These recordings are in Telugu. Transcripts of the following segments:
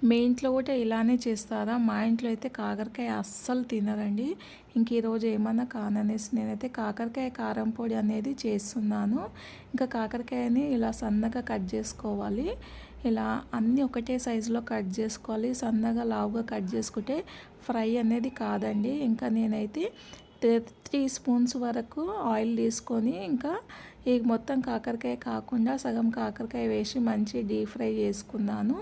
మీ ఇంట్లో కూడా ఇలానే చేస్తారా? మా ఇంట్లో అయితే కాకరకాయ అస్సలు తినరండి. ఇంక ఈరోజు ఏమన్నా కాననేసి నేనైతే కాకరకాయ కారం పొడి అనేది చేస్తున్నాను. ఇంకా కాకరకాయని ఇలా సన్నగా కట్ చేసుకోవాలి. ఇలా అన్నీ ఒకటే సైజులో కట్ చేసుకోవాలి. సన్నగా లావుగా కట్ చేసుకుంటే ఫ్రై అనేది కాదండి. ఇంకా నేనైతే 3 స్పూన్స్ వరకు ఆయిల్ తీసుకొని ఇంకా ఈ మొత్తం కాకరకాయ కాకుండా సగం కాకరకాయ వేసి మంచి డీప్ ఫ్రై చేసుకున్నాను.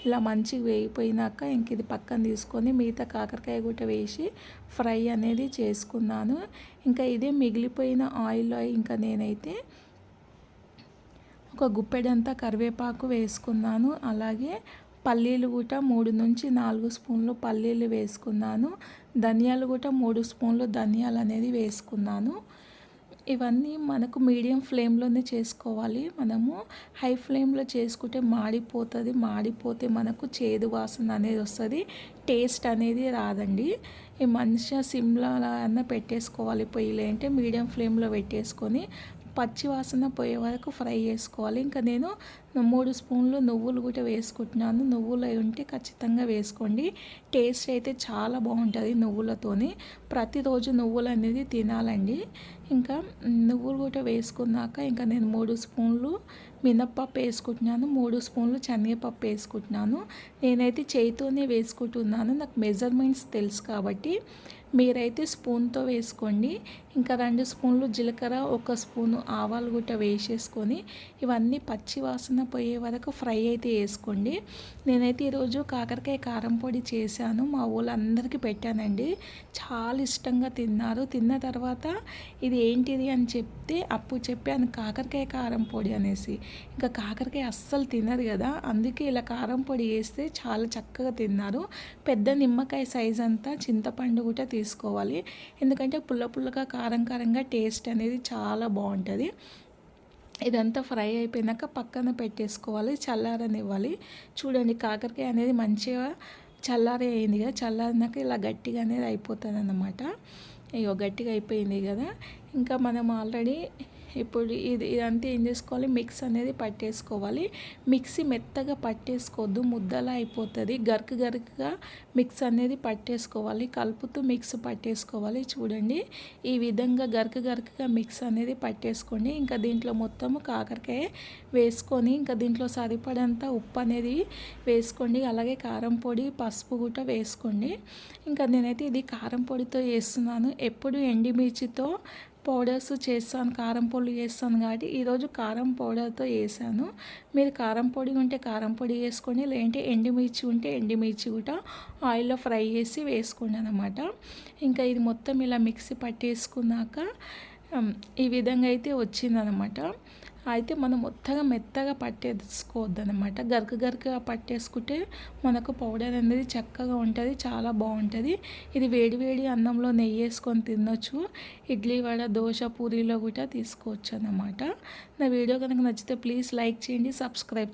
ఇలా మంచిగా వేగిపోయినాక ఇంక ఇది పక్కన తీసుకొని మిగతా కాకరకాయ కూడా వేసి ఫ్రై అనేది చేసుకున్నాను. ఇంకా ఇదే మిగిలిపోయిన ఆయిల్లో ఇంకా నేనైతే ఒక గుప్పెడంతా కరివేపాకు వేసుకున్నాను. అలాగే పల్లీలు కూడా 3 నుంచి 4 స్పూన్లు పల్లీలు వేసుకున్నాను. ధనియాలు కూడా 3 స్పూన్లు ధనియాలు అనేది వేసుకున్నాను. ఇవన్నీ మనకు మీడియం ఫ్లేమ్లోనే చేసుకోవాలి. మనము హై ఫ్లేమ్లో చేసుకుంటే మాడిపోతుంది. మాడిపోతే మనకు చేదు వాసన అనేది వస్తుంది, టేస్ట్ అనేది రాదండి. ఈ మంచిగా సిమ్లో అన్న పెట్టేసుకోవాలి. పొయ్యిలో అంటే మీడియం ఫ్లేమ్లో పెట్టేసుకొని పచ్చి వాసన పోయే వరకు ఫ్రై చేసుకోవాలి. ఇంకా నేను 3 స్పూన్లు నువ్వులు కూడా వేసుకుంటున్నాను. నువ్వులు ఉంటే ఖచ్చితంగా వేసుకోండి. టేస్ట్ అయితే చాలా బాగుంటుంది నువ్వులతోని. ప్రతిరోజు నువ్వులు అనేది తినాలండి. ఇంకా నువ్వులు కూడా వేసుకున్నాక ఇంకా నేను 3 స్పూన్లు మినప్పప్పు వేసుకుంటున్నాను, 3 స్పూన్లు శనగపప్పు వేసుకుంటున్నాను. నేనైతే చేయితోనే వేసుకుంటున్నాను, నాకు మెజర్మెంట్స్ తెలుసు కాబట్టి. మీరైతే స్పూన్తో వేసుకోండి. ఇంకా 2 స్పూన్లు జీలకర్ర, 1 స్పూను ఆవాలు కూడా వేసేసుకొని ఇవన్నీ పచ్చి వాసన పోయే వరకు ఫ్రై అయితే వేసుకోండి. నేనైతే ఈరోజు కాకరకాయ కారం పొడి చేశాను. మా వాళ్ళందరికీ పెట్టానండి. చాలా ఇష్టంగా తిన్నారు. తిన్న తర్వాత ఇది ఏంటిది అని చెప్తే అప్పుడు చెప్పాను కాకరకాయ కారం పొడి అనేసి. ఇంకా కాకరకాయ అస్సలు తినరు కదా, అందుకే ఇలా కారం పొడి వేస్తే చాలా చక్కగా తిన్నారు. పెద్ద నిమ్మకాయ సైజ్ అంతా చింతపండు కూడా తీసుకోవాలి. ఎందుకంటే పుల్ల పుల్లగా కారం కారంగా టేస్ట్ అనేది చాలా బాగుంటుంది. ఇదంతా ఫ్రై అయిపోయినాక పక్కన పెట్టేసుకోవాలి, చల్లారనివ్వాలి. చూడండి కాకరకాయ అనేది మంచిగా చల్లారి అయింది కదా, చల్లారినాక ఇలా గట్టిగా అనేది అయిపోతుంది అన్నమాట. ఇగో గట్టిగా అయిపోయింది కదా. ఇంకా మనం ఆల్రెడీ ఇప్పుడు ఇదంతా ఏం చేసుకోవాలి, మిక్స్ అనేది పట్టేసుకోవాలి. మిక్సీ మెత్తగా పట్టేసుకోవద్దు, ముద్దలా అయిపోతుంది. గరుకుగా మిక్స్ అనేది పట్టేసుకోవాలి. కలుపుతూ మిక్స్ పట్టేసుకోవాలి. చూడండి ఈ విధంగా గరుకుగా మిక్స్ అనేది పట్టేసుకోండి. ఇంకా దీంట్లో మొత్తము కాకరకాయ వేసుకొని ఇంకా దీంట్లో సరిపడంత ఉప్పు అనేది వేసుకోండి. అలాగే కారం పొడి, పసుపు కూడా వేసుకోండి. ఇంకా నేనైతే ఇది కారం పొడితో చేస్తున్నాను. ఎప్పుడు ఎండుమిర్చితో పౌడర్స్ చేస్తాను, కారం పొడి చేస్తాను కాబట్టి ఈరోజు కారం పౌడర్తో వేసాను. మీరు కారం పొడి ఉంటే కారం పొడి వేసుకోండి, లేదంటే ఎండుమిర్చి ఉంటే ఎండుమిర్చి కూడా ఆయిల్లో ఫ్రై చేసి వేసుకోండి అన్నమాట. ఇంకా ఇది మొత్తం ఇలా మిక్సీ పట్టేసుకున్నాక ఈ విధంగా అయితే వచ్చిందనమాట. అయితే మనం మెత్తగా పట్టేసుకోవద్దు అనమాట. గరుకుగా పట్టేసుకుంటే మనకు పౌడర్ అనేది చక్కగా ఉంటుంది, చాలా బాగుంటుంది. ఇది వేడి అన్నంలో నెయ్యి వేసుకొని తినొచ్చు. ఇడ్లీ, వడ, దోశ, పూరీలో కూడా తీసుకోవచ్చు అన్నమాట. నా వీడియో కనుక నచ్చితే ప్లీజ్ లైక్ చేయండి, సబ్స్క్రైబ్